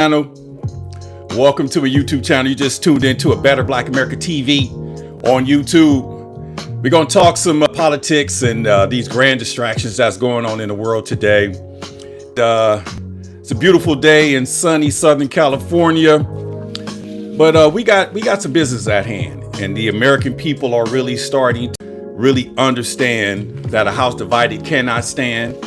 Channel. Welcome to a YouTube channel. You just tuned into a Better Black America TV on YouTube. We're going to talk some politics and these grand distractions that's going on in the world today. It's a beautiful day in sunny Southern California, but we got some business at hand, and the American people are really starting to really understand that a house divided cannot stand.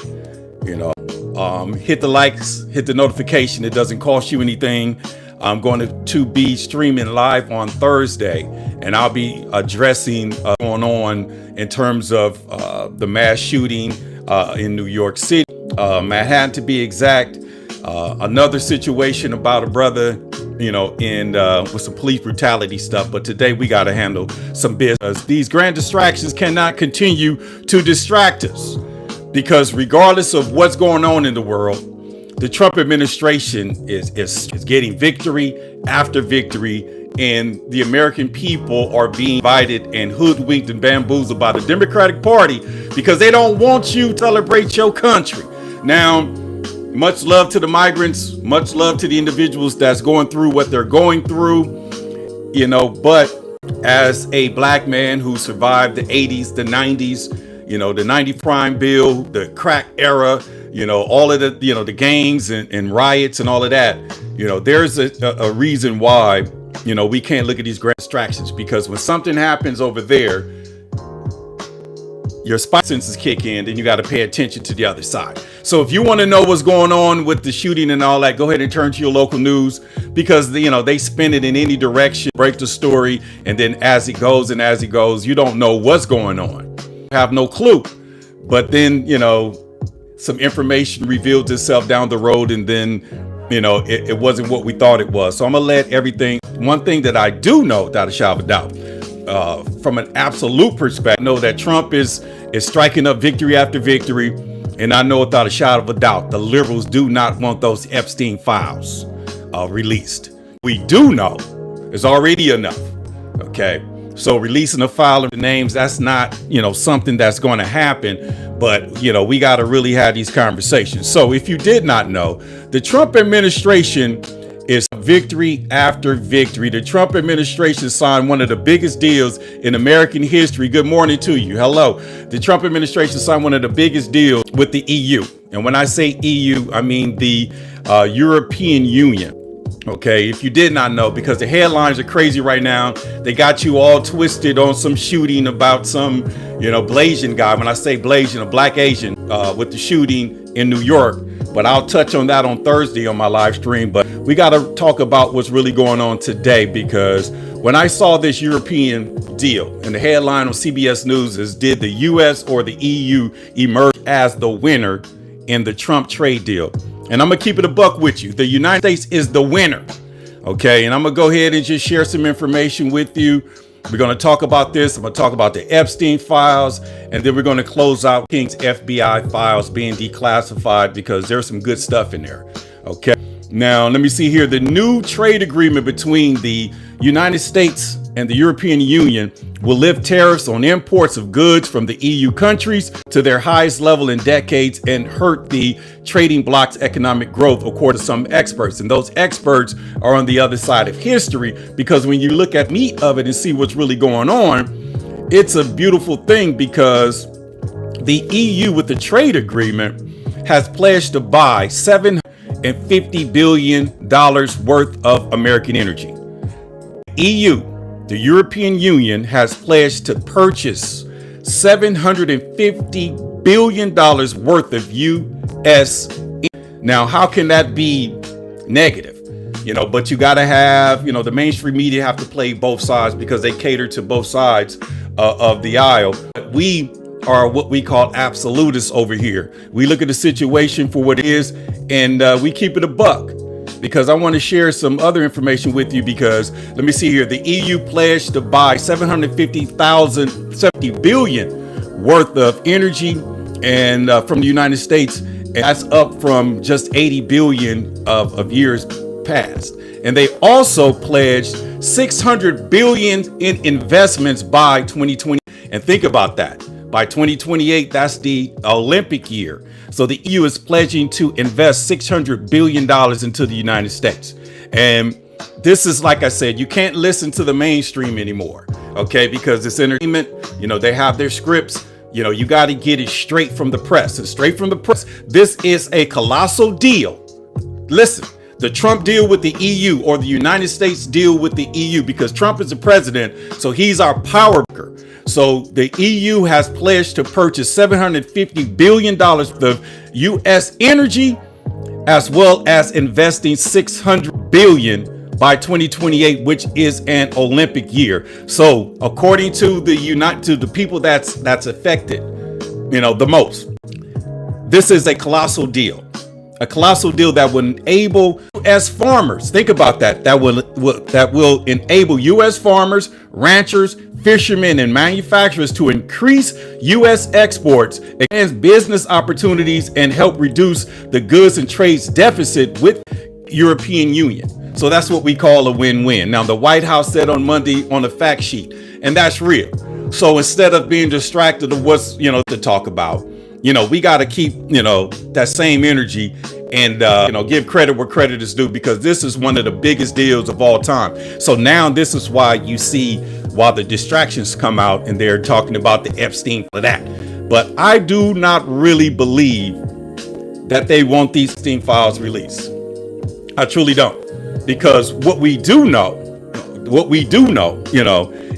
Hit the likes, hit the notification. It doesn't cost you anything. I'm going to be streaming live on Thursday, and I'll be addressing going on in terms of the mass shooting in New York City, Manhattan to be exact. Another situation about a brother, with some police brutality stuff. But today we got to handle some business. These grand distractions cannot continue to distract us, because regardless of what's going on in the world, the Trump administration is getting victory after victory, and the American people are being divided and hoodwinked and bamboozled by the Democratic Party because they don't want you to celebrate your country. Now, much love to the migrants, much love to the individuals that's going through what they're going through, but as a black man who survived the 80s, the 90s, the 90 crime bill, the crack era, all of the gangs and riots and all of that, there's a reason why, we can't look at these grand distractions, because when something happens over there, your spidey senses kick in, then you got to pay attention to the other side. So if you want to know what's going on with the shooting and all that, go ahead and turn to your local news, because they spin it in any direction, break the story, and then as it goes, you don't know what's going on. Have no clue. But then, some information revealed itself down the road, and then, it wasn't what we thought it was. So I'm gonna let everything. One thing that I do know, without a shadow of a doubt, from an absolute perspective, I know that Trump is striking up victory after victory, and I know without a shadow of a doubt, the liberals do not want those Epstein Files released. We do know it's already enough. Okay. So releasing a file of the names, that's not, something that's going to happen. But, we got to really have these conversations. So if you did not know, the Trump administration is victory after victory. The Trump administration signed one of the biggest deals in American history. Good morning to you. Hello. The Trump administration signed one of the biggest deals with the EU. And when I say EU, I mean the European Union. Okay, if you did not know, because the headlines are crazy right now. They got you all twisted on some shooting about some, Blasian guy. When I say Blasian, a black Asian with the shooting in New York. But I'll touch on that on Thursday on my live stream. But we got to talk about what's really going on today, because when I saw this European deal, and the headline on CBS News is, did the US or the EU emerge as the winner in the Trump trade deal? And I'm going to keep it a buck with you. The United States is the winner. Okay. And I'm going to go ahead and just share some information with you. We're going to talk about this. I'm going to talk about the Epstein Files. And then we're going to close out King's FBI files being declassified, because there's some good stuff in there. Okay. Now, let me see here. The new trade agreement between the United States and the European Union will lift tariffs on imports of goods from the EU countries to their highest level in decades and hurt the trading bloc's economic growth, according to some experts. And those experts are on the other side of history, because when you look at the meat of it and see what's really going on, it's a beautiful thing, because the EU with the trade agreement has pledged to buy $750 billion worth of American energy. EU, the European Union, has pledged to purchase $750 billion worth of US. Now, how can that be negative? But you got to have, the mainstream media have to play both sides, because they cater to both sides of the aisle. We are what we call absolutists over here. We look at the situation for what it is, and we keep it a buck. Because I want to share some other information with you, because let me see here. The EU pledged to buy $750 billion worth of energy and from the United States. And that's up from just 80 billion of years past. And they also pledged 600 billion in investments by 2020. And think about that. By 2028, that's the Olympic year. So the EU is pledging to invest $600 billion into the United States. And this is, like I said, you can't listen to the mainstream anymore, okay? Because it's entertainment, they have their scripts, you got to get it straight from the press. And straight from the press, this is a colossal deal. Listen, the Trump deal with the EU, or the United States deal with the EU, because Trump is the president, so he's our power broker. So the EU has pledged to purchase $750 billion of U.S. energy, as well as investing $600 billion by 2028, which is an Olympic year. So according to the people that's affected, the most, this is a colossal deal. A colossal deal that will enable U.S. farmers. Think about that. That will enable U.S. farmers, ranchers, fishermen, and manufacturers to increase U.S. exports, expand business opportunities, and help reduce the goods and trades deficit with European Union. So that's what we call a win-win. Now, the White House said on Monday on the fact sheet, and that's real. So instead of being distracted of what's to talk about, we got to keep that same energy and give credit where credit is due, because this is one of the biggest deals of all time. So now this is why you see while the distractions come out and they're talking about the Epstein for that. But I do not really believe that they want these Epstein files released. I truly don't, because what we do know,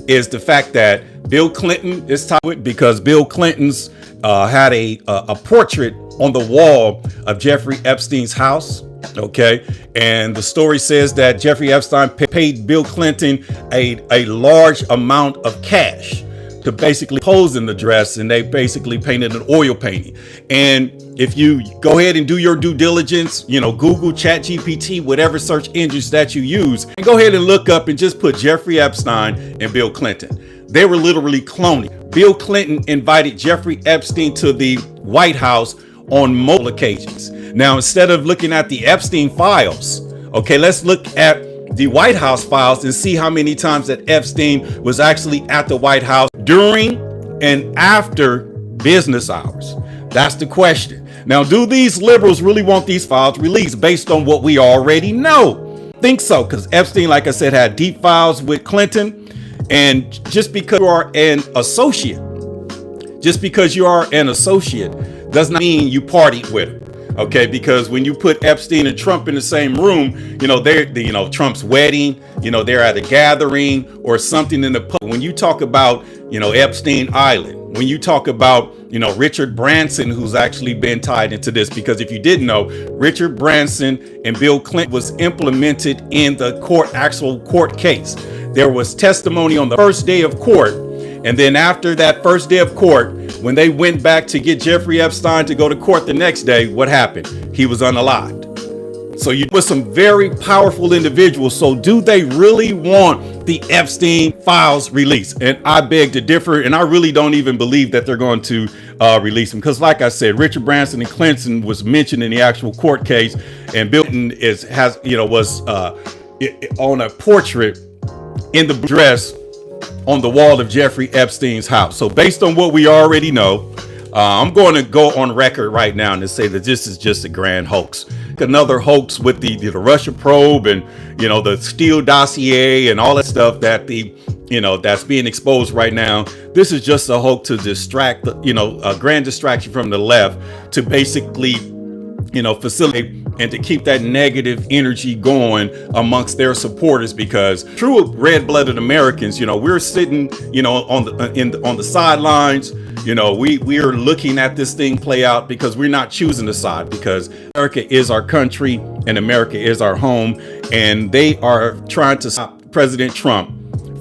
is the fact that Bill Clinton is tied with, because Bill Clinton's had a portrait on the wall of Jeffrey Epstein's house. Okay. And the story says that Jeffrey Epstein paid Bill Clinton a large amount of cash to basically pose in the dress, and they basically painted an oil painting. And if you go ahead and do your due diligence, Google, ChatGPT, whatever search engines that you use, and go ahead and look up and just put Jeffrey Epstein and Bill Clinton. They were literally cloning. Bill Clinton invited Jeffrey Epstein to the White House on multiple occasions. Now, instead of looking at the Epstein files, okay, let's look at the White House files and see how many times that Epstein was actually at the White House during and after business hours. That's the question. Now, do these liberals really want these files released based on what we already know? Think so, because Epstein, like I said, had deep files with Clinton. And just because you are an associate, does not mean you partied with him. Okay, because when you put Epstein and Trump in the same room, they're Trump's wedding, they're at a gathering or something in the public. When you talk about, Epstein Island, when you talk about, Richard Branson, who's actually been tied into this, because if you didn't know, Richard Branson and Bill Clinton was implemented in the actual court case. There was testimony on the first day of court. And then after that first day of court, when they went back to get Jeffrey Epstein to go to court the next day, what happened? He was unalived. So you with some very powerful individuals. So do they really want the Epstein files released? And I beg to differ. And I really don't even believe that they're going to release them. Because like I said, Richard Branson and Clinton was mentioned in the actual court case. And Bill Clinton was on a portrait in the dress on the wall of Jeffrey Epstein's house. So based on what we already know, I'm going to go on record right now and say that this is just a grand hoax. Another hoax with the Russia probe and, the Steele dossier and all that stuff that that's being exposed right now. This is just a hoax to distract, a grand distraction from the left to basically, facilitate and to keep that negative energy going amongst their supporters, because true red-blooded Americans, we're sitting, on the sidelines, we are looking at this thing play out, because we're not choosing the side, because America is our country and America is our home, and they are trying to stop President Trump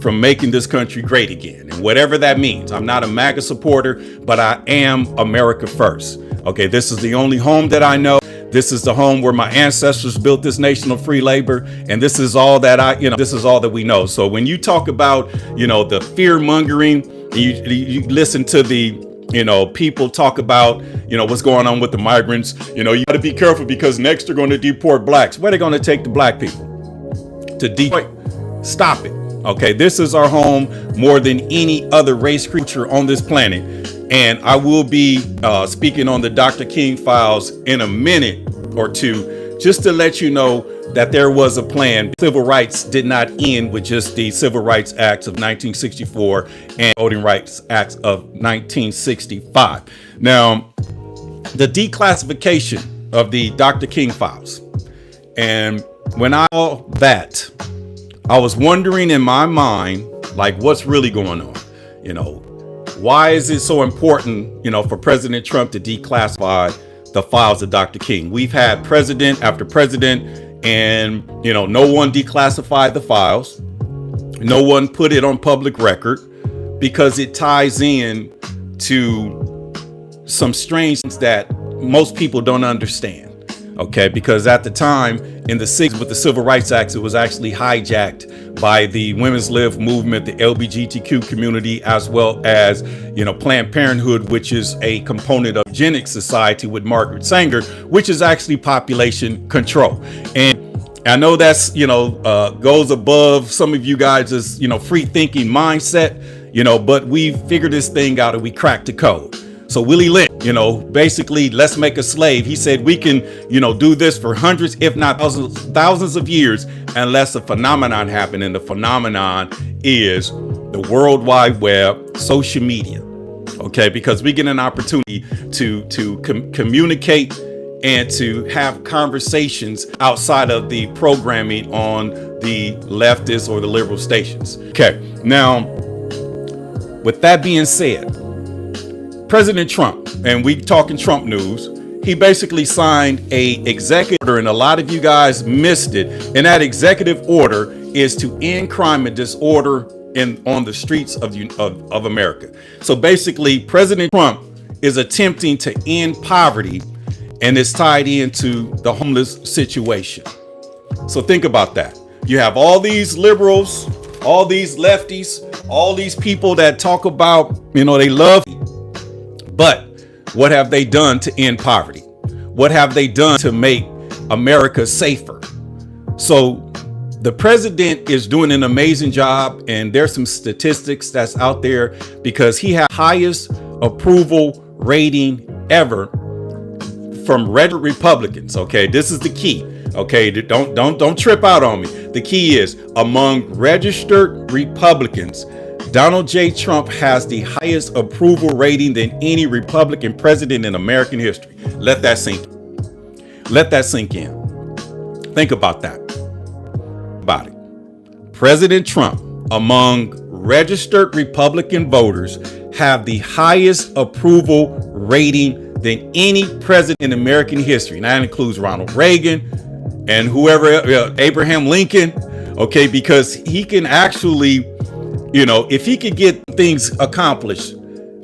from making this country great again. And whatever that means, I'm not a MAGA supporter, but I am America first. Okay, this is the only home that I know. This is the home where my ancestors built this nation of free labor. And this is all that this is all that we know. So when you talk about, the fear mongering, you listen to the, people talk about, what's going on with the migrants, you got to be careful because next they're going to deport blacks. Where are they going to take the black people? To Detroit. Stop it. Okay, this is our home more than any other race creature on this planet. And I will be speaking on the Dr. King files in a minute or two, just to let you know that there was a plan. Civil rights did not end with just the Civil Rights Acts of 1964 and Voting Rights Acts of 1965. Now, the declassification of the Dr. King files. And when I saw that, I was wondering in my mind, like, what's really going on? You know, why is it so important, you know, for President Trump to declassify the files of Dr. King? We've had president after president, and, you know, no one declassified the files. No one put it on public record because it ties in to some strange things that most people don't understand. Okay, because at the time in the 60s with the Civil Rights Act, it was actually hijacked by the Women's Live movement, the LGBTQ community, as well as, you know, Planned Parenthood, which is a component of Eugenics Society with Margaret Sanger, which is actually population control. And I know that's, you know, goes above some of you guys' you know, free thinking mindset, you know, but we figured this thing out and we cracked the code. So Willie Lynch, you know, basically, let's make a slave. He said we can, you know, do this for hundreds, if not thousands of years, unless a phenomenon happened. And the phenomenon is the World Wide Web, social media. Okay, because we get an opportunity to communicate and to have conversations outside of the programming on the leftist or the liberal stations. Okay, now, with that being said, President Trump, and we talking Trump news, he basically signed a executive order, and a lot of you guys missed it. And that executive order is to end crime and disorder on the streets of America. So basically, President Trump is attempting to end poverty, and it's tied into the homeless situation. So think about that. You have all these liberals, all these lefties, all these people that talk about, you know, they love. But what have they done to end poverty? What have they done to make America safer? So the president is doing an amazing job, and there's some statistics that's out there because he has highest approval rating ever from red Republicans. Okay, this is the key. Okay, don't trip out on me. The key is among registered Republicans, Donald J. Trump has the highest approval rating than any Republican president in American history. Let that sink in. Let that sink in. Think about that. About it. President Trump, among registered Republican voters, have the highest approval rating than any president in American history. And that includes Ronald Reagan and whoever, Abraham Lincoln. Okay, because he can actually, you know, if he could get things accomplished,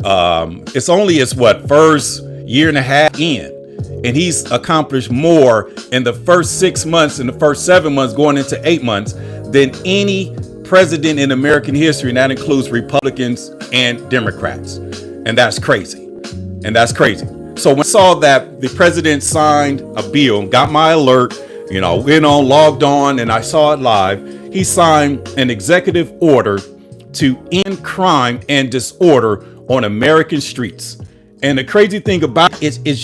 it's only his first year and a half in, and he's accomplished more in the first 6 months and the first 7 months going into 8 months than any president in American history. And that includes Republicans and Democrats. And that's crazy. And that's crazy. So when I saw that the president signed a bill, got my alert, you know, went on, logged on, and I saw it live. He signed an executive order to end crime and disorder on American streets. And the crazy thing about it, it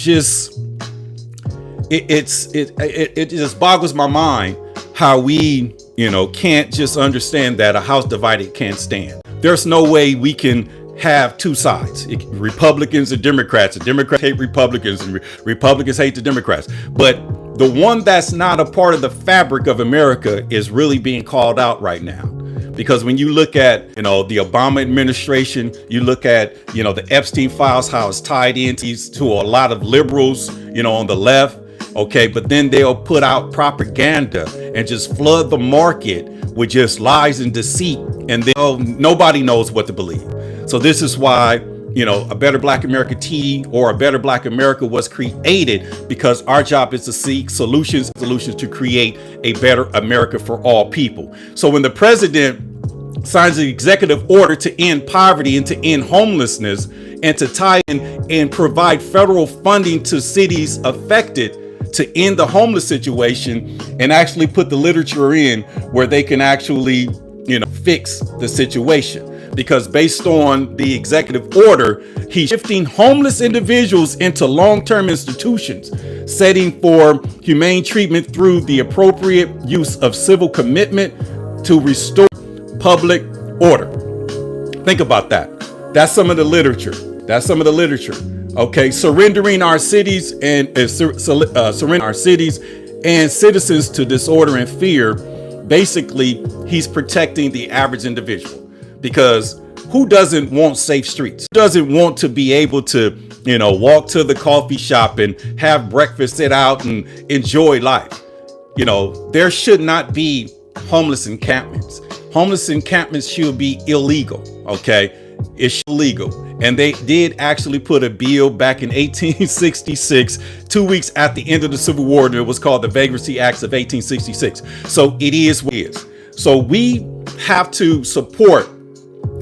just boggles my mind how we, you know, can't just understand that a house divided can't stand. There's no way we can have two sides, Republicans and Democrats hate Republicans and Republicans hate the Democrats. But the one that's not a part of the fabric of America is really being called out right now. Because when you look at, you know, the Obama administration, you look at, you know, the Epstein Files, how it's tied into a lot of liberals, you know, on the left. Okay, but then they'll put out propaganda and just flood the market with just lies and deceit, and then nobody knows what to believe. So this is why, you know, A Better Black America Tea or A Better Black America was created, because our job is to seek solutions to create a better America for all people. So when the president signs an executive order to end poverty and to end homelessness and to tie in and provide federal funding to cities affected to end the homeless situation and actually put the literature in where they can actually, you know, fix the situation. because based on the executive order, he's shifting homeless individuals into long-term institutions, setting for humane treatment through the appropriate use of civil commitment to restore public order. Think about that. That's some of the literature. Okay, surrendering our cities and surrendering our cities and citizens to disorder and fear. Basically, he's protecting the average individual, because who doesn't want safe streets? Who doesn't want to be able to, walk to the coffee shop and have breakfast, sit out and enjoy life? There should not be homeless encampments. Homeless encampments should be illegal. Okay. It's illegal. And they did actually put a bill back in 1866, 2 weeks at the end of the Civil War. And it was called the Vagrancy Acts of 1866. So it is what it is. So we have to support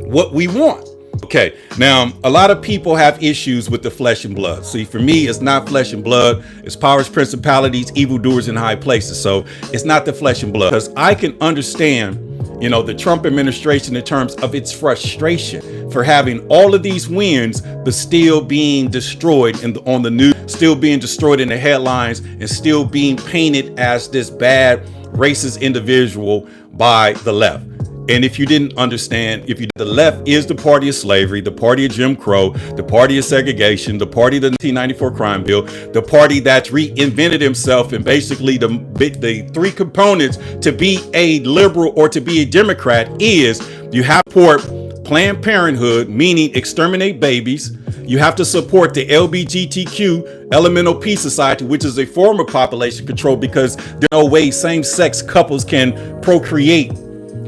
what we want. Okay. Now, a lot of people have issues with the flesh and blood. See, for me, it's not flesh and blood. It's powers, principalities, evildoers in high places. So it's not the flesh and blood, because I can understand the Trump administration in terms of its frustration for having all of these wins, but still being destroyed on the news, still being destroyed in the headlines, and still being painted as this bad racist individual by the left. And if you didn't understand, the left is the party of slavery, the party of Jim Crow, the party of segregation, the party of the 1994 crime bill, the party that's reinvented himself, and basically the three components to be a liberal or to be a Democrat is you have to support Planned Parenthood, meaning exterminate babies. You have to support the LGBTQ Elemental Peace Society, which is a form of population control, because there's no way same-sex couples can procreate.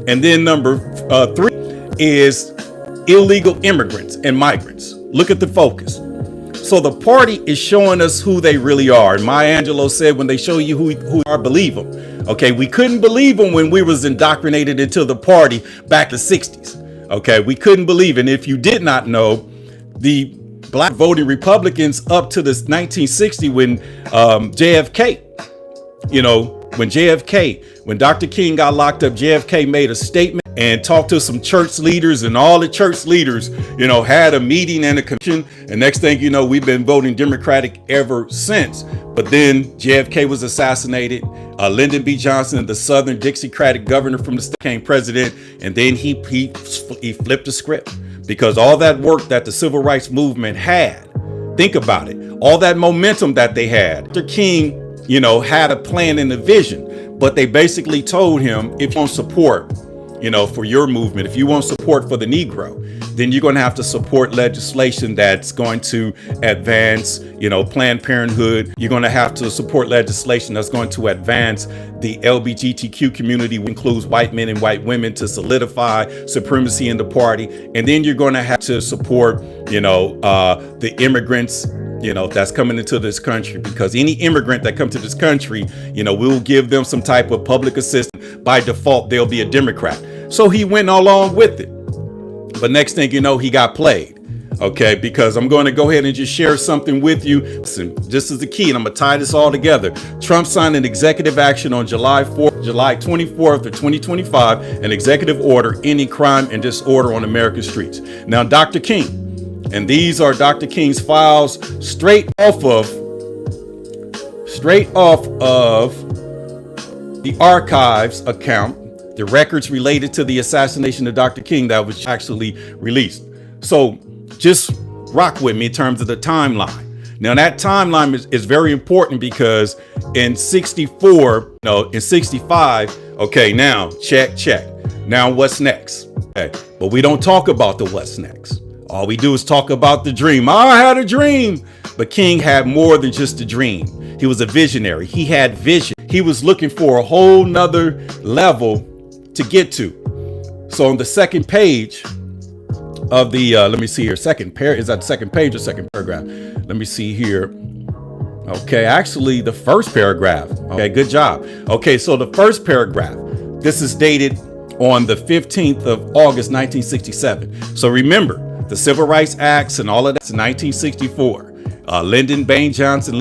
And then number 3 is illegal immigrants and migrants. Look at the focus. So the party is showing us who they really are. And Maya Angelou said, when they show you who are, believe them. Okay, we couldn't believe them when we was indoctrinated into the party back in the 60s. Okay, we couldn't believe it. And if you did not know, the black voting Republicans up to this 1960 when JFK, when Dr. King got locked up, JFK made a statement and talked to some church leaders, and all the church leaders, had a meeting and a convention. And next thing you know, we've been voting Democratic ever since. But then JFK was assassinated. Lyndon B. Johnson, the Southern Dixiecratic governor from the state, became president. And then he flipped the script, because all that work that the civil rights movement had, think about it, all that momentum that they had. Dr. King, had a plan and a vision, but they basically told him, if you want support, for your movement, if you want support for the Negro, then you're going to have to support legislation that's going to advance, Planned Parenthood. You're going to have to support legislation that's going to advance the LGBTQ community, which includes white men and white women, to solidify supremacy in the party. And then you're going to have to support, the immigrants, that's coming into this country, because any immigrant that comes to this country, we'll give them some type of public assistance. By default, they'll be a Democrat. So he went along with it. But next thing you know, he got played. Okay, because I'm going to go ahead and just share something with you. Listen, this is the key, and I'm going to tie this all together. Trump signed an executive action on July 24th of 2025, an executive order ending crime and disorder on American streets. Now, Dr. King, and these are Dr. King's files straight off of the archives account, the records related to the assassination of Dr. King that was actually released. So just rock with me in terms of the timeline. Now that timeline is very important, because in 64, in 65, okay, now check. Now what's next? Okay, but we don't talk about the what's next. All we do is talk about the dream. I had a dream. But King had more than just a dream. He was a visionary. He had vision. He was looking for a whole nother level to get to. So on the second page of the, let me see here, is that the second page or second paragraph? Let me see here. Okay, actually the first paragraph. Okay, good job. Okay, so the first paragraph, this is dated on the 15th of August, 1967. So remember, the Civil Rights Acts and all of that's in 1964. Lyndon B. Johnson,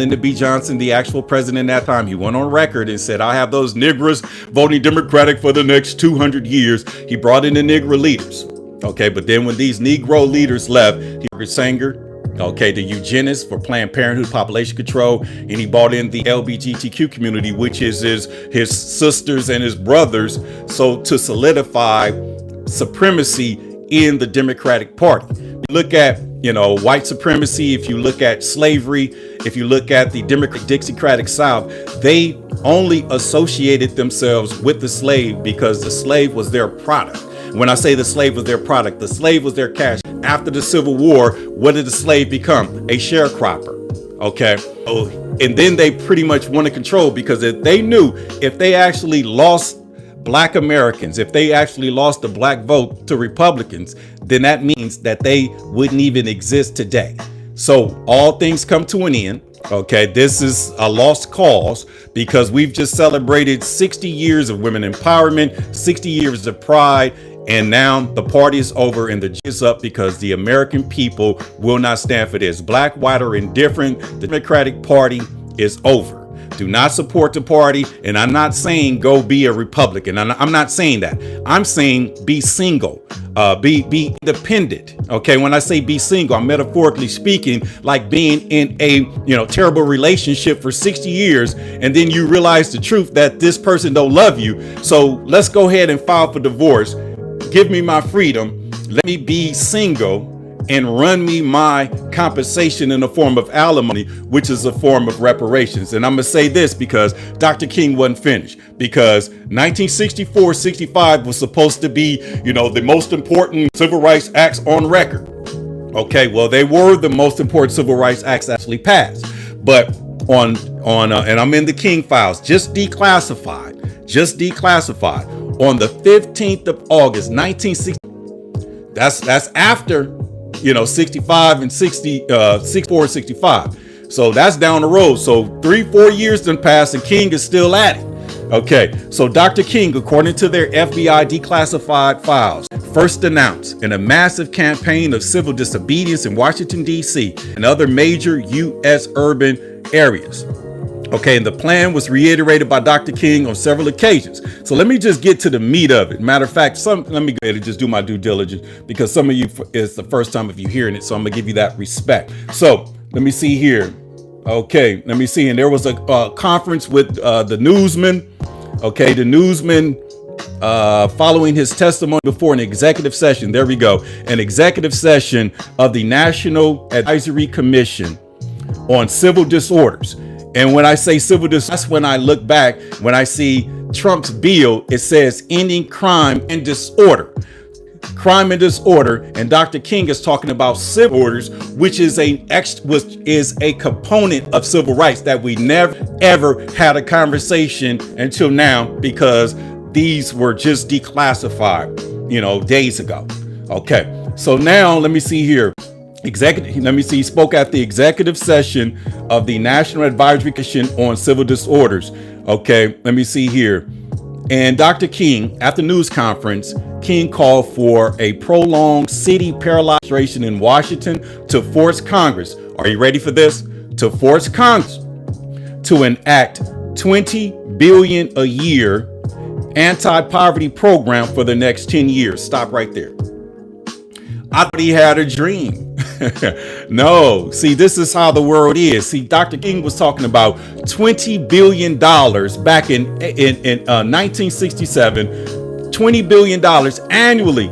the actual president at that time, he went on record and said, I have those Negroes voting Democratic for the next 200 years. He brought in the Negro leaders. Okay, but then when these Negro leaders left, Margaret Sanger, okay, the eugenist for Planned Parenthood, population control, and he brought in the LGBTQ community, which is his sisters and his brothers, so to solidify supremacy in the Democratic Party. You look at, white supremacy, if you look at slavery, if you look at the Dixiecratic South, they only associated themselves with the slave because the slave was their product. When I say the slave was their product, the slave was their cash. After the Civil War, what did the slave become? A sharecropper. Okay. Oh, and then they pretty much want to control, because if they knew if they actually lost Black Americans, if they actually lost the black vote to Republicans, then that means that they wouldn't even exist today. So all things come to an end. Okay, this is a lost cause, because we've just celebrated 60 years of women empowerment, 60 years of pride, and now the party is over and the G is up, because the American people will not stand for this. Black, white, or indifferent, the Democratic Party is over. Do not support the party. And I'm not saying go be a Republican. I'm not saying that. I'm saying be single, be independent. Okay. When I say be single, I'm metaphorically speaking, like being in a, terrible relationship for 60 years. And then you realize the truth that this person don't love you. So let's go ahead and file for divorce. Give me my freedom. Let me be single and run me my compensation in the form of alimony, which is a form of reparations. And I'm going to say this because Dr. King wasn't finished, because 1964-65 was supposed to be, the most important civil rights acts on record. Okay, well, they were the most important civil rights acts actually passed. But and I'm in the King Files, just declassified on the 15th of August, 1960. That's after 65 and 64 and 65. So that's down the road. So 3-4 years done passed and King is still at it. Okay, so Dr. King, according to their FBI declassified files, first announced in a massive campaign of civil disobedience in Washington, D.C. and other major U.S. urban areas. Okay, and the plan was reiterated by Dr. King on several occasions. So let me just get to the meat of it. Matter of fact, let me go ahead and just do my due diligence, because some of you, it's the first time of you hearing it. So I'm gonna give you that respect. So let me see here. Okay, let me see. And there was a conference with the newsman. Okay, the newsman following his testimony before an executive session. There we go. An executive session of the National Advisory Commission on Civil Disorders. And when I say civil disorders, that's when I look back, when I see Trump's bill, it says ending crime and disorder. Crime and disorder. And Dr. King is talking about civil orders, which is a component of civil rights that we never, ever had a conversation until now, because these were just declassified, days ago. Okay. So now let me see here. He spoke at the executive session of the National Advisory Commission on Civil Disorders. Okay, let me see here. And Dr. King, at the news conference, King called for a prolonged city paralyzation in Washington to force Congress. Are you ready for this? To force Congress to enact $20 billion a year anti-poverty program for the next 10 years. Stop right there. I thought he had a dream. No, see, this is how the world is. See, Dr. King was talking about $20 billion back in 1967, $20 billion annually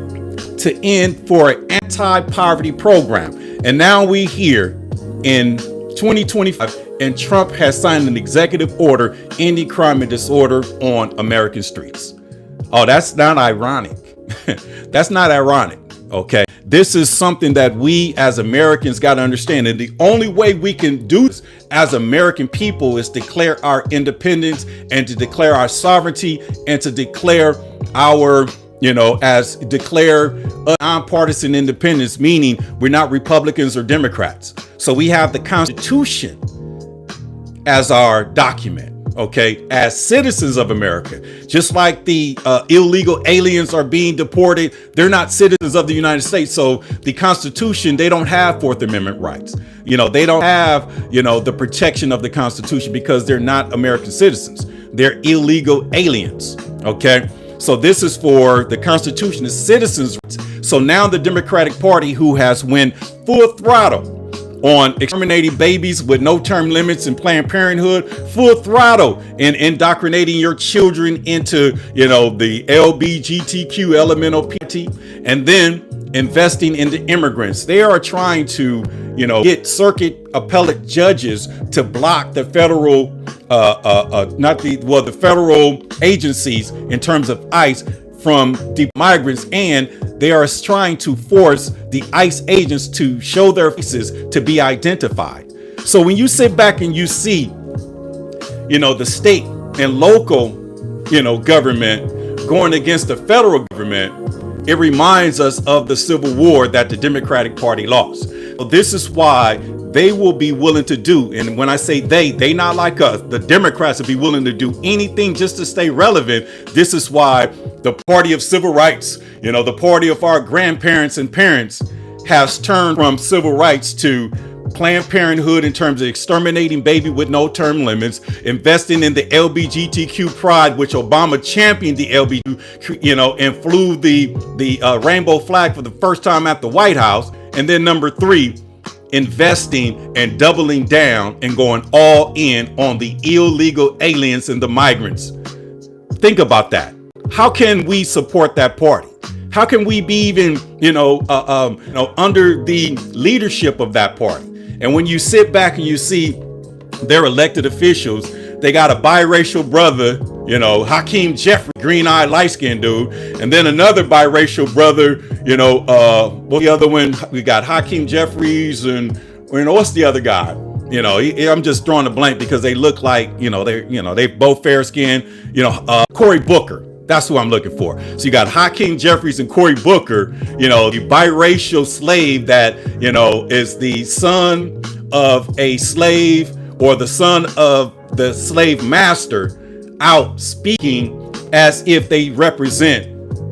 to end for an anti-poverty program. And now we here in 2025, and Trump has signed an executive order ending crime and disorder on American streets. Oh, that's not ironic. That's not ironic. Okay. This is something that we as Americans got to understand. And the only way we can do this as American people is declare our independence and to declare our sovereignty and to declare our, declare a nonpartisan independence, meaning we're not Republicans or Democrats. So we have the Constitution as our document. Okay, as citizens of America, just like the illegal aliens are being deported, they're not citizens of the United States. So the Constitution, they don't have Fourth Amendment rights. They don't have, the protection of the Constitution because they're not American citizens. They're illegal aliens. Okay, so this is for the Constitution is citizens' rights. So now the Democratic Party, who has went full throttle on exterminating babies with no term limits and Planned Parenthood, full throttle in indoctrinating your children into, the LGBTQ elemental PT, and then investing into immigrants. They are trying to, get circuit appellate judges to block the federal, the federal agencies in terms of ICE from deep migrants, and they are trying to force the ICE agents to show their faces to be identified. So when you sit back and you see, the state and local, government going against the federal government, it reminds us of the Civil War that the Democratic Party lost. So this is why they will be willing to do, and when I say they not like us, the Democrats will be willing to do anything just to stay relevant. This is why the party of civil rights, the party of our grandparents and parents, has turned from civil rights to Planned Parenthood in terms of exterminating baby with no term limits, investing in the LGBTQ pride, which Obama championed the LGBTQ, and flew the rainbow flag for the first time at the White House. And then number 3, investing and doubling down and going all in on the illegal aliens and the migrants. Think about that. How can we support that party? How can we be even, under the leadership of that party? And when you sit back and you see their elected officials, they got a biracial brother, Hakeem Jeffrey, green-eyed, light-skinned dude, and then another biracial brother, the other one, we got Hakeem Jeffries, and what's the other guy? I'm just drawing a blank because they look like, they both fair-skinned, Cory Booker. That's who I'm looking for. So you got Hakeem Jeffries and Cory Booker, the biracial slave that, is the son of a slave or the son of the slave master, out speaking as if they represent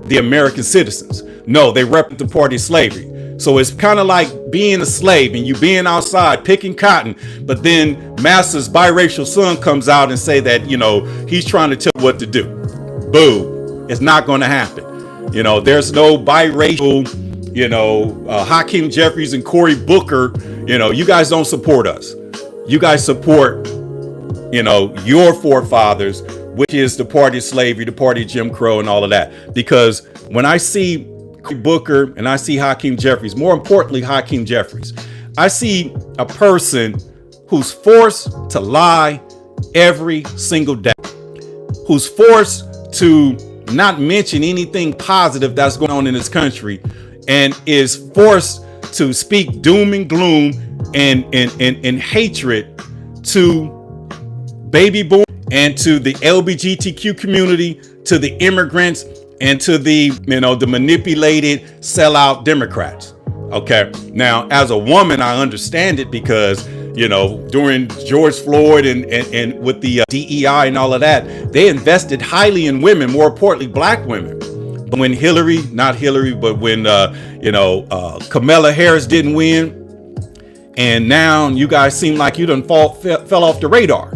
the American citizens. No, they represent the party of slavery. So it's kind of like being a slave and you being outside picking cotton, but then master's biracial son comes out and say that, he's trying to tell you what to do. Boo. It's not going to happen. There's no biracial, Hakeem Jeffries and Cory Booker. You guys don't support us. You guys support, your forefathers, which is the party of slavery, the party of Jim Crow and all of that. Because when I see Cory Booker and I see Hakeem Jeffries, more importantly, Hakeem Jeffries, I see a person who's forced to lie every single day, who's forced to not mention anything positive that's going on in this country, and is forced to speak doom and gloom and hatred to baby boomers and to the LGBTQ community, to the immigrants, and to the the manipulated sellout Democrats. Okay, now as a woman, I understand it because during George Floyd and with the DEI and all of that, they invested highly in women, more importantly, black women. But when when Kamala Harris didn't win, and now you guys seem like you done fell off the radar.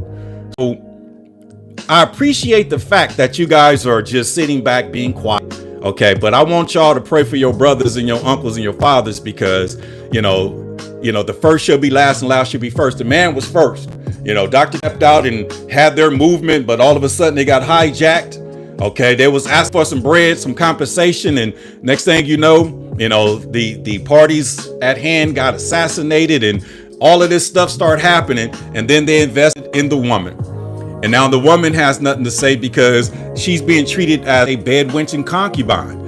So I appreciate the fact that you guys are just sitting back being quiet. Okay, but I want y'all to pray for your brothers and your uncles and your fathers, because the first shall be last and last shall be first. The man was first. Dr. stepped out and had their movement, but all of a sudden they got hijacked. Okay, they was asked for some bread, some compensation, and next thing you know, the parties at hand got assassinated, and all of this stuff started happening. And then they invested in the woman, and now the woman has nothing to say because she's being treated as a bedwench concubine.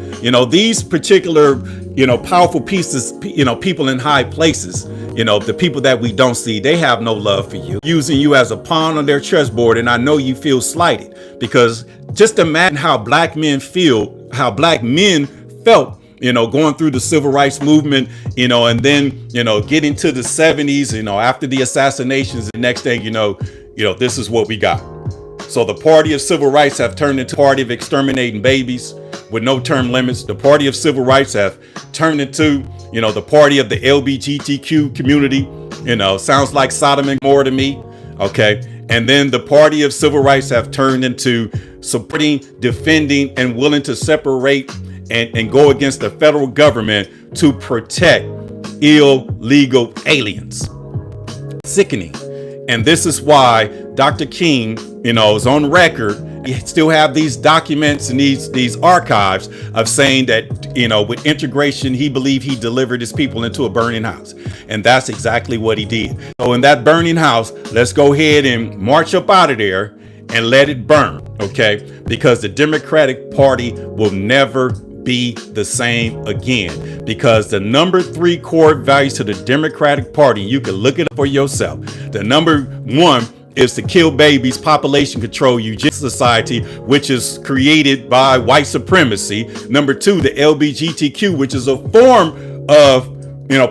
These particular powerful pieces, people in high places, the people that we don't see, they have no love for you, using you as a pawn on their chessboard. And I know you feel slighted, because just imagine how black men felt, going through the civil rights movement, and then, getting to the 70s, after the assassinations, the next thing, this is what we got. So the party of civil rights have turned into a party of exterminating babies with no term limits. The party of civil rights have turned into, the party of the LGBTQ community. Sounds like Sodom and Gomorrah to me. Okay. And then the party of civil rights have turned into supporting, defending, and willing to separate and go against the federal government to protect illegal aliens. Sickening. And this is why Dr. King, is on record. You still have these documents and these archives of saying that, with integration, he believed he delivered his people into a burning house. And that's exactly what he did. So in that burning house, let's go ahead and march up out of there and let it burn, okay? Because the Democratic Party will never be the same again, because the number 3 core values to the Democratic Party, you can look it up for yourself. The number 1 is to kill babies, population control, eugenics society, which is created by white supremacy. Number 2, the LGBTQ, which is a form of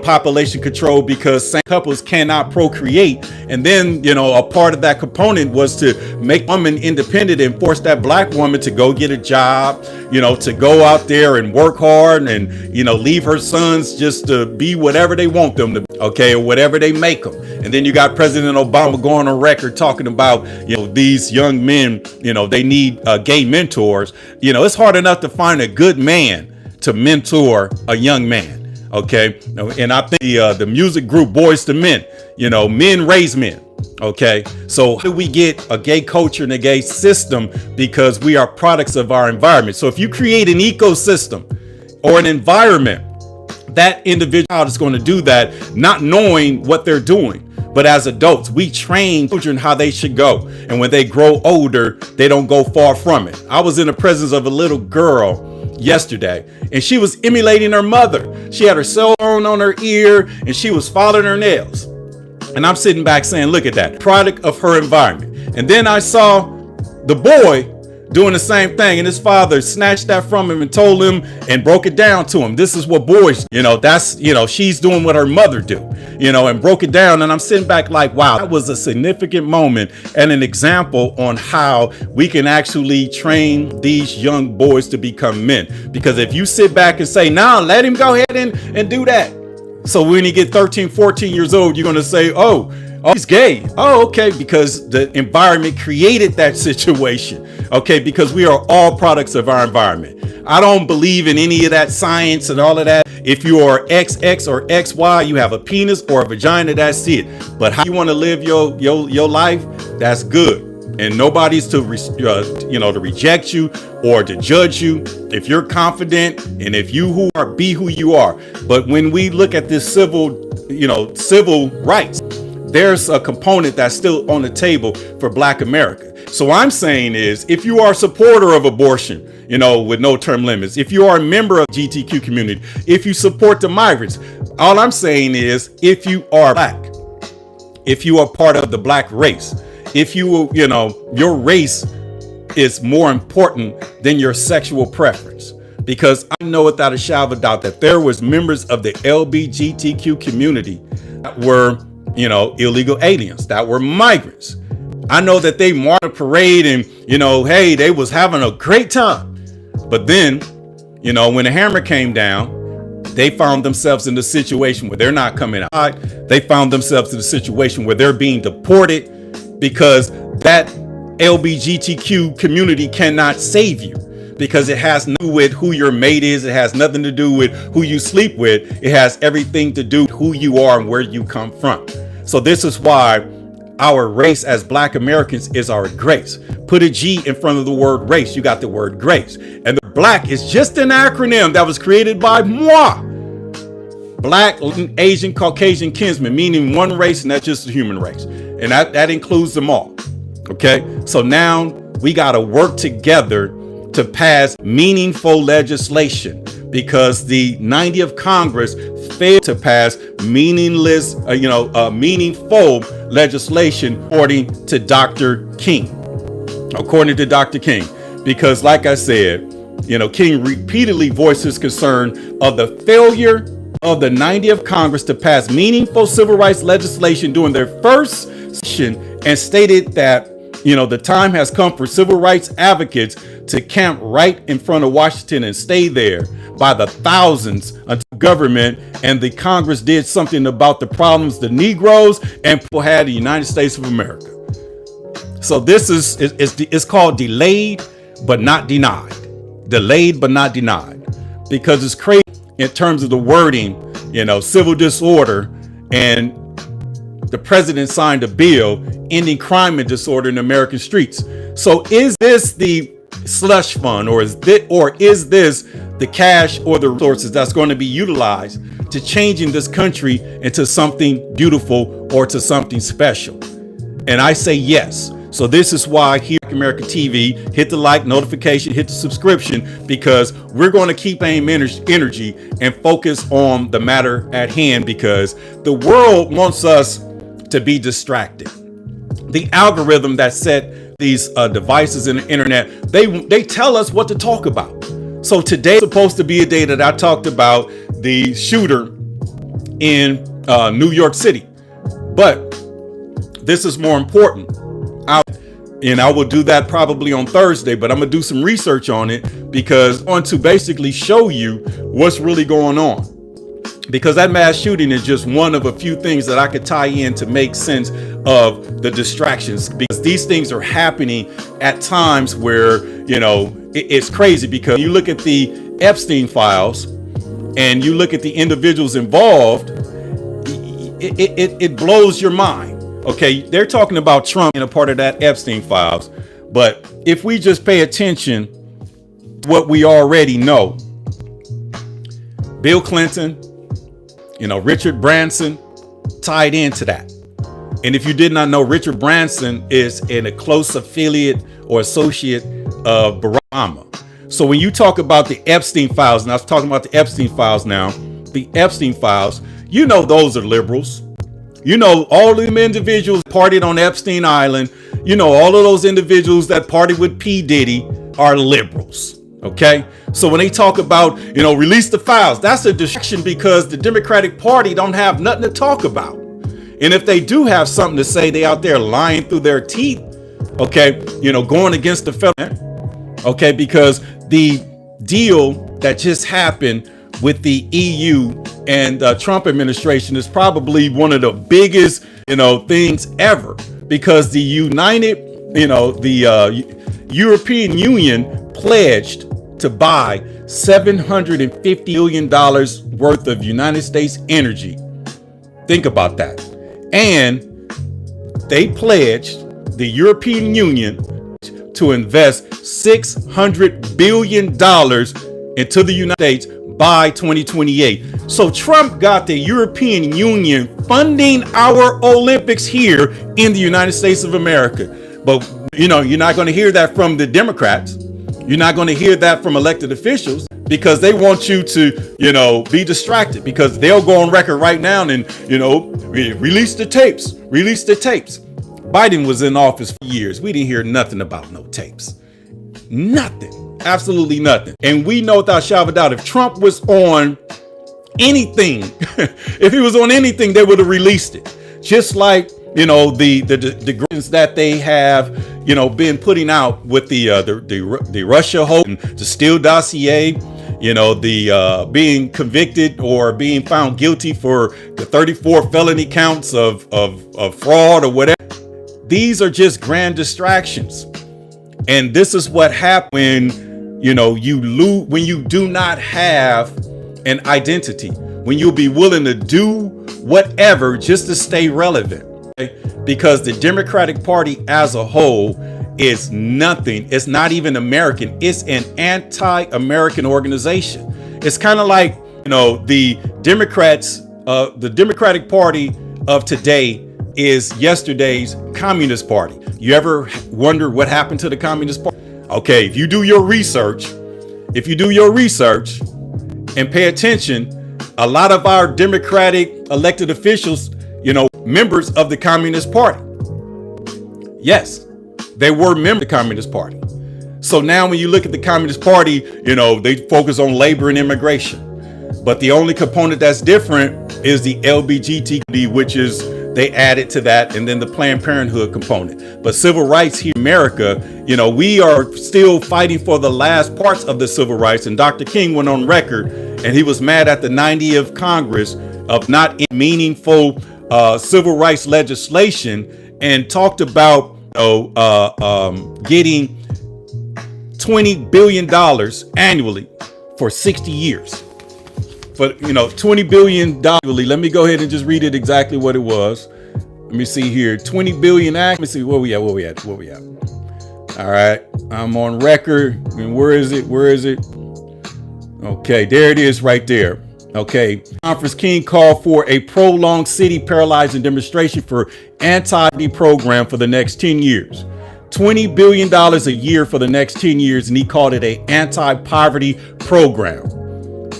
population control, because same couples cannot procreate. And then, a part of that component was to make women independent and force that black woman to go get a job, to go out there and work hard and, leave her sons just to be whatever they want them to be, okay, or whatever they make them. And then you got President Obama going on record talking about, these young men, they need gay mentors. It's hard enough to find a good man to mentor a young man. Okay. And I think the music group Boys to Men, men raise men. Okay. So how do we get a gay culture and a gay system? Because we are products of our environment. So if you create an ecosystem or an environment, that individual is going to do that, not knowing what they're doing. But as adults, we train children how they should go. And when they grow older, they don't go far from it. I was in the presence of a little girl yesterday, and she was emulating her mother. She had her cell phone on her ear and she was filing her nails. And I'm sitting back saying, look at that, product of her environment. And then I saw the boy doing the same thing, and his father snatched that from him and told him and broke it down to him. This is what boys, that's, she's doing what her mother do, and broke it down. And I'm sitting back like, wow, that was a significant moment and an example on how we can actually train these young boys to become men. Because if you sit back and say, nah, let him go ahead and do that. So when you get 13, 14 years old, you're going to say, oh, he's gay. Oh, okay. Because the environment created that situation. Okay. Because we are all products of our environment. I don't believe in any of that science and all of that. If you are XX or XY, you have a penis or a vagina, that's it. But how you want to live your life, that's good. And nobody's to reject you or to judge you. If you're confident and if you be who you are. But when we look at this civil rights, there's a component that's still on the table for Black America. So I'm saying is, if you are a supporter of abortion, with no term limits, if you are a member of the GTQ community, if you support the migrants, all I'm saying is, if you are Black, if you are part of the Black race, if your race is more important than your sexual preference. Because I know without a shadow of a doubt that there was members of the LGBTQ community that were, illegal aliens, that were migrants. I know that they marched a parade and, hey, they was having a great time. But then, when the hammer came down, they found themselves in the situation where they're not coming out. They found themselves in a situation where they're being deported because that LGBTQ community cannot save you. Because it has nothing to do with who your mate is. It has nothing to do with who you sleep with. It has everything to do with who you are and where you come from. So this is why our race as Black Americans is our grace. Put a G in front of the word race. You got the word grace. And the Black is just an acronym that was created by moi. Black, Asian, Caucasian, kinsman, meaning one race, and that's just the human race. And that includes them all. Okay. So now we got to work together to pass meaningful legislation, because the 90th Congress failed to pass meaningful legislation, according to Dr. King. Because like I said, King repeatedly voiced his concern of the failure of the 90th Congress to pass meaningful civil rights legislation during their first session, and stated that the time has come for civil rights advocates to camp right in front of Washington and stay there by the thousands until government and the Congress did something about the problems the Negroes and people had in the United States of America. So this is called delayed but not denied. Delayed but not denied. because it's crazy in terms of the wording, civil disorder, and the president signed a bill ending crime and disorder in American streets. So is this the slush fund, or is this the cash or the resources that's going to be utilized to changing this country into something beautiful or to something special? And I say yes. So this is why here at American TV, hit the like, notification, hit the subscription, because we're going to keep aim energy and focus on the matter at hand, because the world wants us to be distracted. The algorithm that set these devices in the internet, they tell us what to talk about. So today's supposed to be a day that I talked about the shooter in New York City, but this is more important. I will do that probably on Thursday, but I'm gonna do some research on it, because I want to basically show you what's really going on, because that mass shooting is just one of a few things that I could tie in to make sense of the distractions, because these things are happening at times where, it's crazy. Because you look at the Epstein Files and you look at the individuals involved, it blows your mind. Okay, they're talking about Trump being a part of that Epstein Files, but if we just pay attention to what we already know, Bill Clinton, Richard Branson tied into that. And if you did not know, Richard Branson is a close affiliate or associate of Barack Obama. So when you talk about the Epstein Files, and I was talking about the Epstein Files now, the Epstein Files, those are liberals. All of them individuals partied on Epstein Island, all of those individuals that partied with P. Diddy are liberals. Okay. So when they talk about, release the files, that's a distraction, because the Democratic Party don't have nothing to talk about. And if they do have something to say, they out there lying through their teeth. Okay. Going against the federal. Okay. Because the deal that just happened with the EU and Trump administration is probably one of the biggest, things ever, because the European Union pledged to buy $750 billion worth of United States energy. Think about that. And they pledged, the European Union, to invest $600 billion into the United States by 2028. So Trump got the European Union funding our Olympics here in the United States of America. But, you're not going to hear that from the Democrats. You're not going to hear that from elected officials, because they want you to, be distracted, because they'll go on record right now and, release the tapes. Biden was in office for years. We didn't hear nothing about no tapes. Nothing. Absolutely nothing. And we know without shadow of a doubt, if Trump was on anything, if he was on anything, they would have released it. Just like, the grins that they have, been putting out with the Russia hoax, the Steele dossier, the being convicted or being found guilty for the 34 felony counts of fraud or whatever. These are just grand distractions. And this is what happens when, you lose, when you do not have an identity, when you'll be willing to do whatever just to stay relevant. Okay? Because the Democratic Party as a whole is nothing. It's not even American. It's an anti-American organization. It's kind of like, the Democrats, the Democratic Party of today is yesterday's Communist Party. You ever wonder what happened to the Communist Party? Okay, if you do your research and pay attention, a lot of our Democratic elected officials, members of the Communist Party. Yes, they were members of the Communist Party. So now when you look at the Communist Party, they focus on labor and immigration. But the only component that's different is the LGBTQ, which is they added to that, and then the Planned Parenthood component. But civil rights here in America, we are still fighting for the last parts of the civil rights. And Dr. King went on record, and he was mad at the 90th Congress of not meaningful civil rights legislation, and talked about getting $20 billion annually for 60 years. For, $20 billion. Let me go ahead and just read it exactly what it was. Let me see here. 20 billion. Let me see where we at. All right. I'm on record. And where is it? Okay, there it is right there. Okay. Conference King called for a prolonged city paralyzing demonstration for anti-poverty program for the next 10 years. $20 billion a year for the next 10 years. And he called it an anti-poverty program.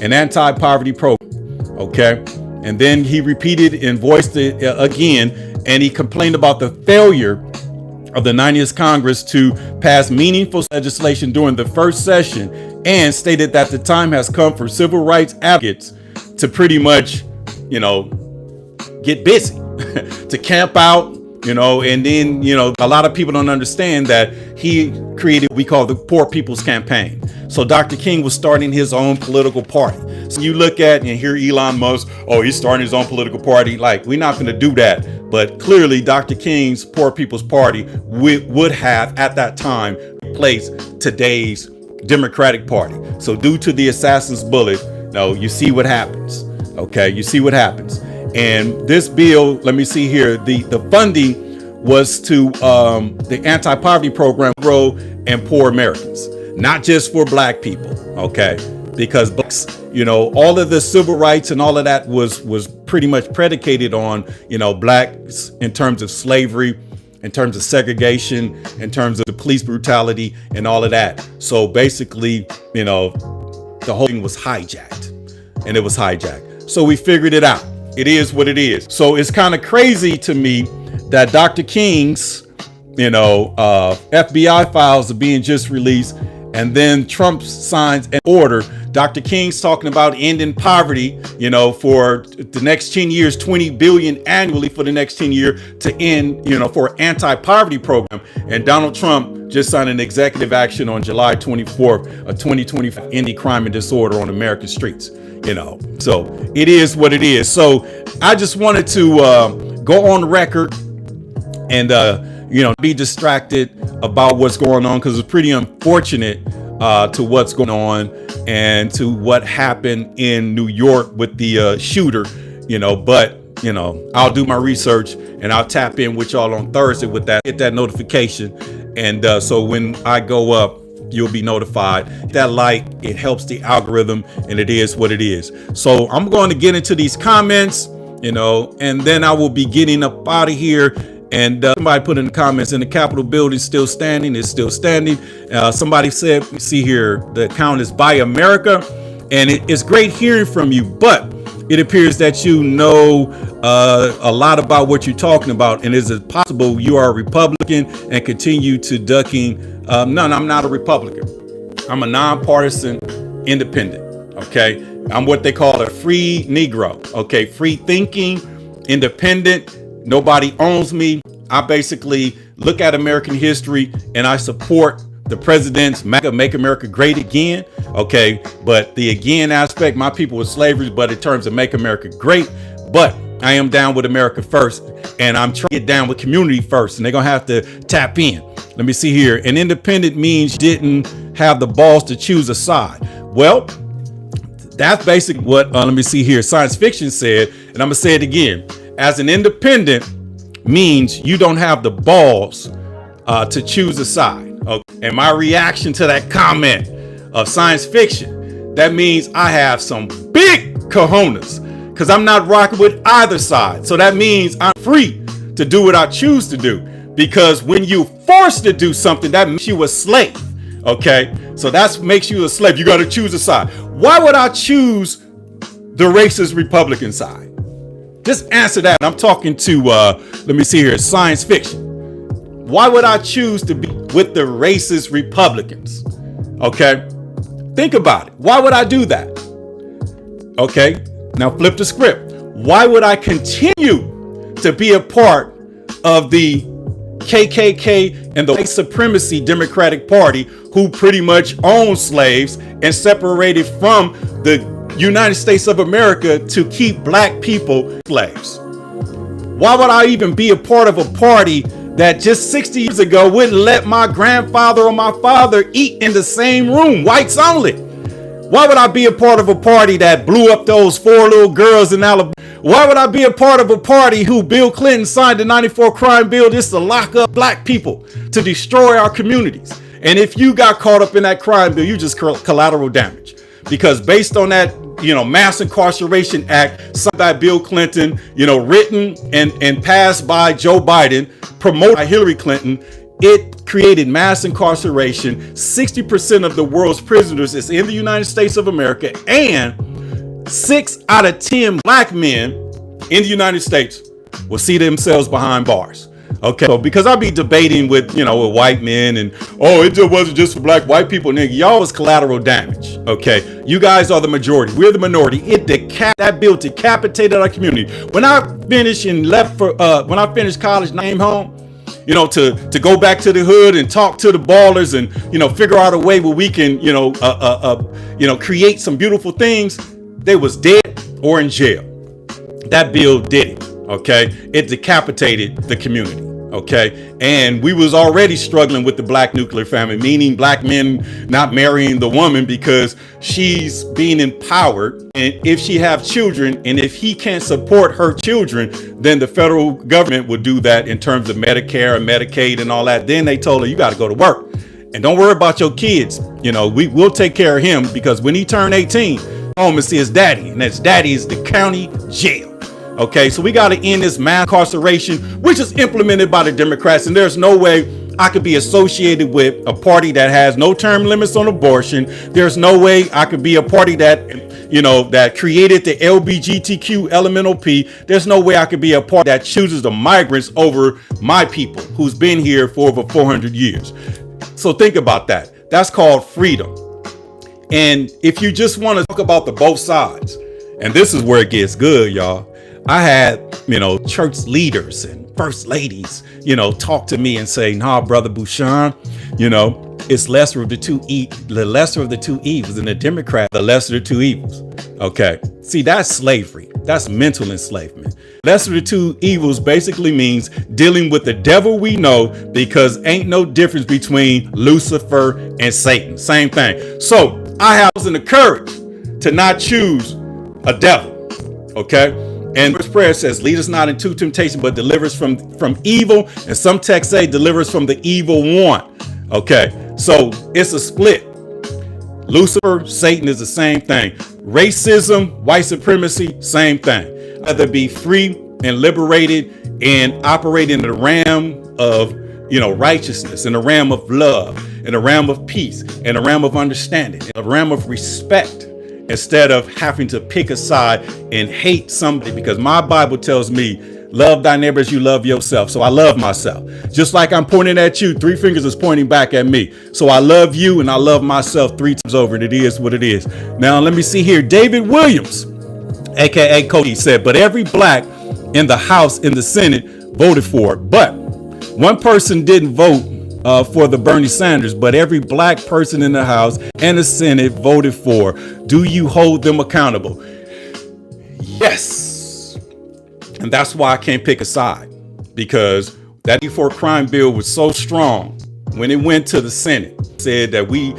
An anti-poverty program. Okay. And then he repeated and voiced it again. And he complained about the failure of the 90th Congress to pass meaningful legislation during the first session, and stated that the time has come for civil rights advocates to pretty much, get busy, to camp out, and then, a lot of people don't understand that he created what we call the Poor People's Campaign. So Dr. King was starting his own political party. So you look at and hear Elon Musk, oh, he's starting his own political party. Like, we're not going to do that. But clearly, Dr. King's Poor People's Party would have at that time replaced today's Democratic Party. So due to the assassin's bullet, you see what happens. Okay, you see what happens. And this bill, let me see here, the funding was to the anti-poverty program, grow and poor Americans, not just for black people. Okay, because blacks, all of the civil rights and all of that was pretty much predicated on, blacks in terms of slavery, in terms of segregation, in terms of the police brutality and all of that. So basically, the whole thing was hijacked, and it was hijacked. So we figured it out. It is what it is. So it's kind of crazy to me that Dr. King's, FBI files are being just released, and then Trump signs an order. Dr. King's talking about ending poverty, for the next 10 years, 20 billion annually for the next 10 years to end, for anti-poverty program. And Donald Trump just signed an executive action on July 24th of 2025, ending crime and disorder on American streets. So it is what it is. So I just wanted to go on record and, be distracted about what's going on, because it's pretty unfortunate to what's going on and to what happened in New York with the shooter, but, I'll do my research and I'll tap in with y'all on Thursday with that, get that notification. And so when I go up, you'll be notified. That like, it helps the algorithm, and it is what it is. So I'm going to get into these comments, and then I will be getting up out of here. And somebody put in the comments, in the Capitol building still standing. It's still standing. Somebody said, see here, the account is Buy America, and it's great hearing from you, but it appears that you know a lot about what you're talking about. And is it possible you are a Republican and continue to ducking? No, I'm not a Republican. I'm a nonpartisan independent. Okay. I'm what they call a free Negro. Okay. Free thinking, independent. Nobody owns me. I basically look at American history and I support the president's Make America Great Again. Okay. But the again aspect, my people with slavery, but in terms of Make America Great, but I am down with America first, and I'm trying to get down with community first, and they're going to have to tap in. Let me see here. An independent means you didn't have the balls to choose a side. Well, that's basically what, let me see here, science fiction said, and I'm going to say it again. As an independent means you don't have the balls to choose a side. Okay? And my reaction to that comment of science fiction, that means I have some big cojones, because I'm not rocking with either side. So that means I'm free to do what I choose to do. Because when you forced to do something, that makes you a slave. Okay, so that makes you a slave. You got to choose a side. Why would I choose the racist Republican side? Just answer that. I'm talking to, let me see here, science fiction. Why would I choose to be with the racist Republicans? Okay, think about it. Why would I do that? Okay, now flip the script. Why would I continue to be a part of the KKK and the white supremacy Democratic Party, who pretty much owned slaves and separated from the United States of America to keep black people slaves? Why would I even be a part of a party that just 60 years ago wouldn't let my grandfather or my father eat in the same room, whites only? Why would I be a part of a party that blew up those 4 little girls in Alabama? Why would I be a part of a party who Bill Clinton signed the 94 crime bill just to lock up black people, to destroy our communities? And if you got caught up in that crime bill, you just collateral damage. Because based on that, Mass Incarceration Act signed by Bill Clinton, written and passed by Joe Biden, promoted by Hillary Clinton, it created mass incarceration. 60% of the world's prisoners is in the United States of America, and 6 out of 10 black men in the United States will see themselves behind bars. Okay, so because I be debating with white men and it just wasn't just for black, white people, nigga, y'all was collateral damage. Okay, you guys are the majority, we're the minority. That bill decapitated our community. When I finished and left for when I finished college and I came home, to go back to the hood and talk to the ballers and figure out a way where we can create some beautiful things, they was dead or in jail. That bill did it. Okay, it decapitated the community. Okay, and we was already struggling with the black nuclear family, meaning black men not marrying the woman because she's being empowered, and if she have children and if he can't support her children, then the federal government would do that in terms of Medicare and Medicaid and all that. Then they told her, you got to go to work and don't worry about your kids. We'll take care of him, because when he turned 18, home and see his daddy, and his daddy is the county jail. Okay, so we got to end this mass incarceration, which is implemented by the Democrats. And there's no way I could be associated with a party that has no term limits on abortion. There's no way I could be a party that, that created the LGBTQ elemental P. There's no way I could be a party that chooses the migrants over my people who's been here for over 400 years. So think about that. That's called freedom. And if you just want to talk about the both sides, and this is where it gets good, y'all. I had, church leaders and first ladies, talk to me and say, nah, brother Bouchon, it's lesser of the two evils, and the Democrat, the lesser of the two evils. Okay. See, that's slavery. That's mental enslavement. Lesser of the two evils basically means dealing with the devil we know, because ain't no difference between Lucifer and Satan. Same thing. So I have the courage to not choose a devil. Okay. And this prayer says, lead us not into temptation, but deliver us from evil. And some texts say, deliver us from the evil one. Okay, so it's a split. Lucifer, Satan is the same thing. Racism, white supremacy, same thing. Either be free and liberated and operate in the realm of, righteousness, in the realm of love, in the realm of peace, in the realm of understanding, in the realm of respect, instead of having to pick a side and hate somebody, because my Bible tells me, love thy neighbor as you love yourself. So I love myself. Just like I'm pointing at you, 3 fingers is pointing back at me. So I love you and I love myself 3 times over, and it is what it is. Now, let me see here. David Williams, aka Cody, said, but every black in the House, in the Senate voted for it. But one person didn't vote for the Bernie Sanders, but every black person in the House and the Senate voted for. Do you hold them accountable? Yes. And that's why I can't pick a side, because that 94 crime bill was so strong when it went to the Senate. Said that we,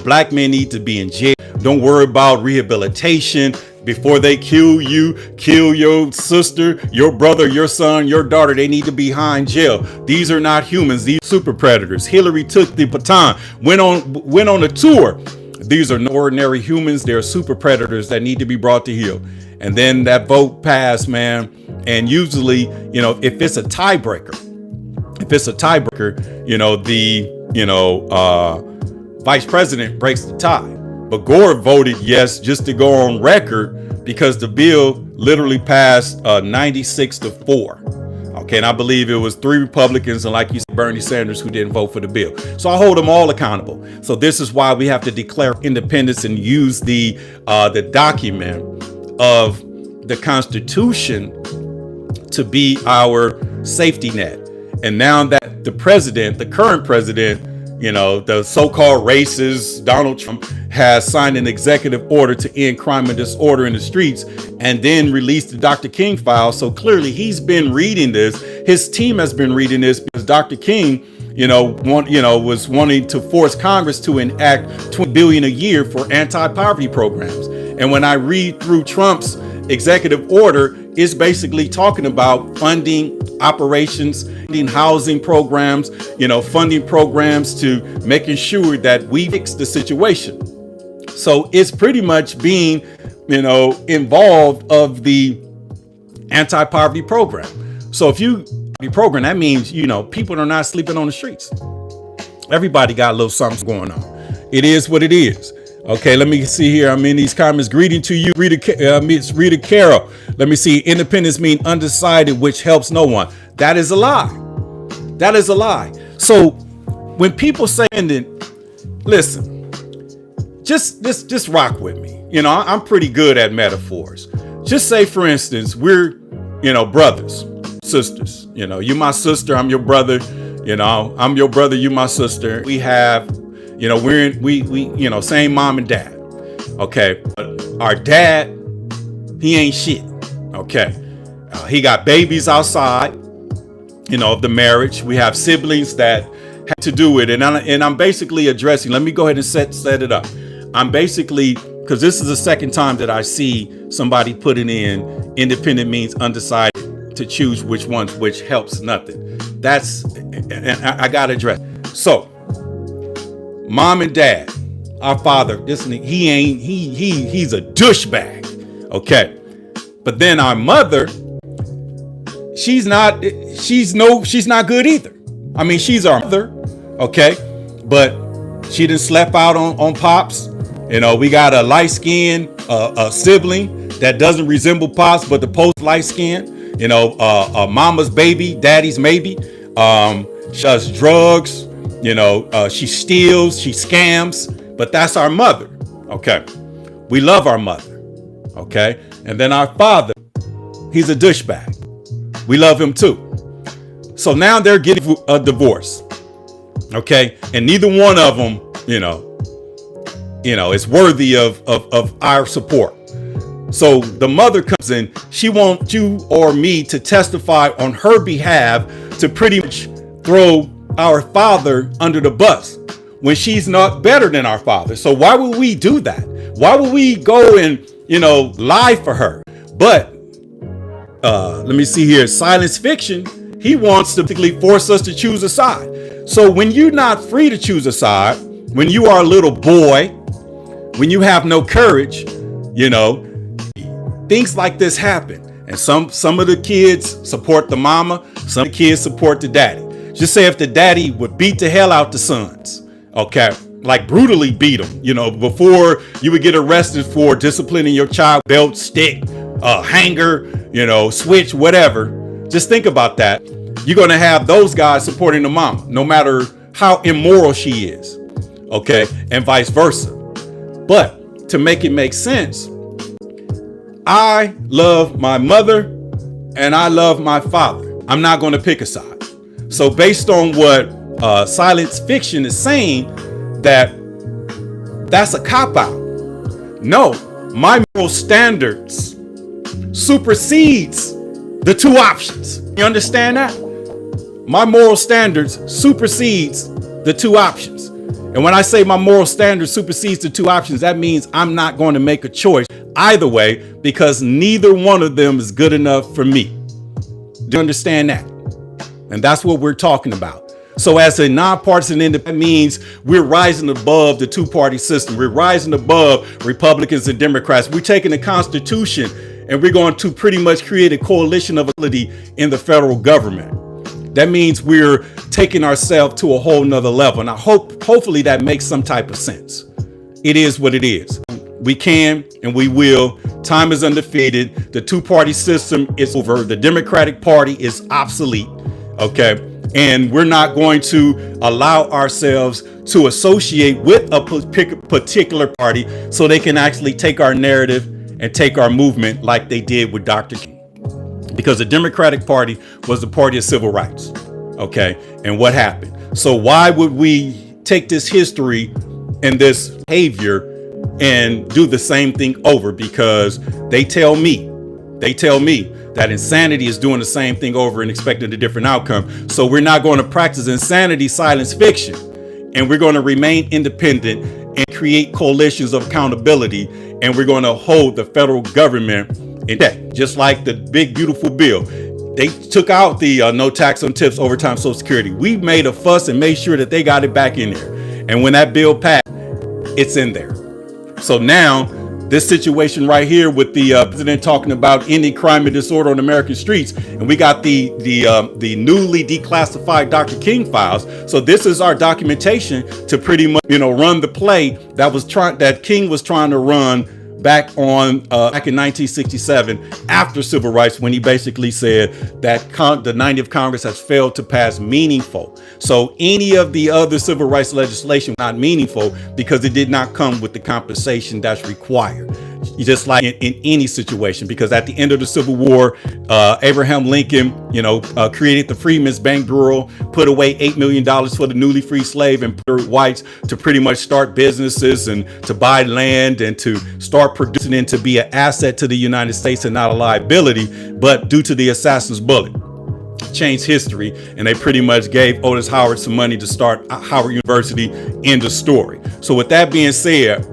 black men need to be in jail. Don't worry about rehabilitation. Before they kill you, kill your sister, your brother, your son, your daughter, they need to be behind jail. These are not humans. These are super predators. Hillary took the baton, went on a tour. These are no ordinary humans. They're super predators that need to be brought to heel. And then that vote passed, man. And usually, if it's a tiebreaker, the vice president breaks the tie. But Gore voted yes just to go on record, because the bill literally passed 96-4. Okay, and I believe it was 3 Republicans and, like you said, Bernie Sanders, who didn't vote for the bill. So I hold them all accountable. So this is why we have to declare independence and use the document of the Constitution to be our safety net. And now that the president, the current president, the so-called racist Donald Trump has signed an executive order to end crime and disorder in the streets, and then released the Dr. King files. So clearly he's been reading this. His team has been reading this, because Dr. King was wanting to force Congress to enact $20 billion a year for anti-poverty programs. And when I read through Trump's executive order, it's basically talking about funding operations, funding housing programs, funding programs to making sure that we fix the situation. So it's pretty much being, involved of the anti-poverty program. So if you program, that means, people are not sleeping on the streets. Everybody got a little something going on. It is what it is. Okay, let me see here. I'm in these comments. Greeting to you, Rita Carroll. Let me see. Independence mean undecided, which helps no one. That is a lie. That is a lie. So when people say, listen, just rock with me. I'm pretty good at metaphors. Just say, for instance, we're, brothers, sisters. You my sister, I'm your brother. I'm your brother, you my sister. We have, we same mom and dad. Okay, but our dad, he ain't shit. Okay, he got babies outside, of the marriage. We have siblings that have to do it, and I'm basically addressing. Let me go ahead and set it up. I'm basically, because this is the second time that I see somebody putting in independent means undecided to choose which ones, which helps nothing. That's, I gotta address. So, mom and dad, our father, he's a douchebag. Okay. But then our mother, she's not good either. I mean, she's our mother. Okay. But she done slept out on Pops. We got a light-skinned a sibling that doesn't resemble Pops, but the post light skin. Mama's baby, daddy's maybe. She does drugs. She steals, she scams, but that's our mother. Okay. We love our mother. Okay. And then our father, he's a douchebag. We love him too. So now they're getting a divorce. Okay. And neither one of them, is worthy of our support. So the mother comes in, she wants you or me to testify on her behalf to pretty much throw our father under the bus when she's not better than our father. So why would we do that? Why would we go and, lie for her? But let me see here. Silence fiction. He wants to basically force us to choose a side. So when you're not free to choose a side, when you are a little boy, when you have no courage, things like this happen. And some of the kids support the mama. Some of the kids support the daddy. Just say if the daddy would beat the hell out the sons, okay, like brutally beat them, before you would get arrested for disciplining your child, belt, stick, hanger, switch, whatever. Just think about that. You're going to have those guys supporting the mom, no matter how immoral she is, okay, and vice versa. But to make it make sense, I love my mother and I love my father. I'm not going to pick a side. So based on what science fiction is saying, that's a cop-out. No, my moral standards supersedes the two options. You understand that? My moral standards supersedes the two options. And when I say my moral standards supersedes the two options, that means I'm not going to make a choice either way because neither one of them is good enough for me. Do you understand that? And that's what we're talking about. So as a nonpartisan independent, that means we're rising above the two-party system. We're rising above Republicans and Democrats. We're taking the Constitution and we're going to pretty much create a coalition of equality in the federal government. That means we're taking ourselves to a whole nother level. And I hopefully that makes some type of sense. It is what it is. We can and we will. Time is undefeated. The two-party system is over. The Democratic Party is obsolete. Okay. And we're not going to allow ourselves to associate with a particular party so they can actually take our narrative and take our movement like they did with Dr. King. Because the Democratic Party was the party of civil rights. Okay. And what happened? So why would we take this history and this behavior and do the same thing over? Because they tell me They tell me that insanity is doing the same thing over and expecting a different outcome. So we're not going to practice insanity science fiction, and we're going to remain independent and create coalitions of accountability, and we're going to hold the federal government in check, just like the big beautiful bill. They took out the no tax on tips, overtime, Social Security. We made a fuss and made sure that they got it back in there. And when that bill passed, it's in there. So now this situation right here with the president talking about ending crime and disorder on American streets, and we got the newly declassified Dr. King files. So this is our documentation to pretty much, run the play that King was trying to run back in 1967 after civil rights, when he basically said that the 90th Congress has failed to pass meaningful. So any of the other civil rights legislation not meaningful because it did not come with the compensation that's required. Just like in any situation, because at the end of the Civil War, Abraham Lincoln, created the Freedmen's Bank Bureau, put away $8 million for the newly freed slave and whites to pretty much start businesses and to buy land and to start producing and to be an asset to the United States and not a liability. But due to the assassin's bullet, changed history, and they pretty much gave Otis Howard some money to start Howard University. End of story. So with that being said,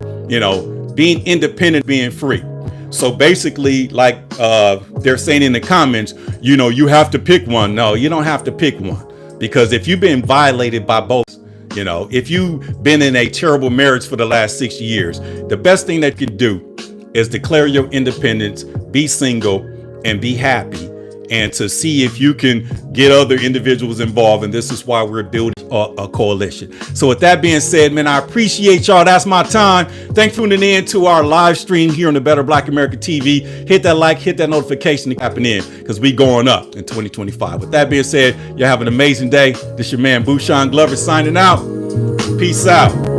being independent, being free. So basically, like they're saying in the comments, you have to pick one. No, you don't have to pick one, because if you've been violated by both, if you've been in a terrible marriage for the last 6 years, the best thing that you can do is declare your independence, be single, and be happy, and to see if you can get other individuals involved. And this is why we're building a coalition. So with that being said, man, I appreciate y'all. That's my time. Thanks for tuning in to our live stream here on the Better Black America TV. Hit that like, hit that notification to happen in, because we going up in 2025. With that being said, y'all have an amazing day. This your man, Bushan Glover, signing out. Peace out.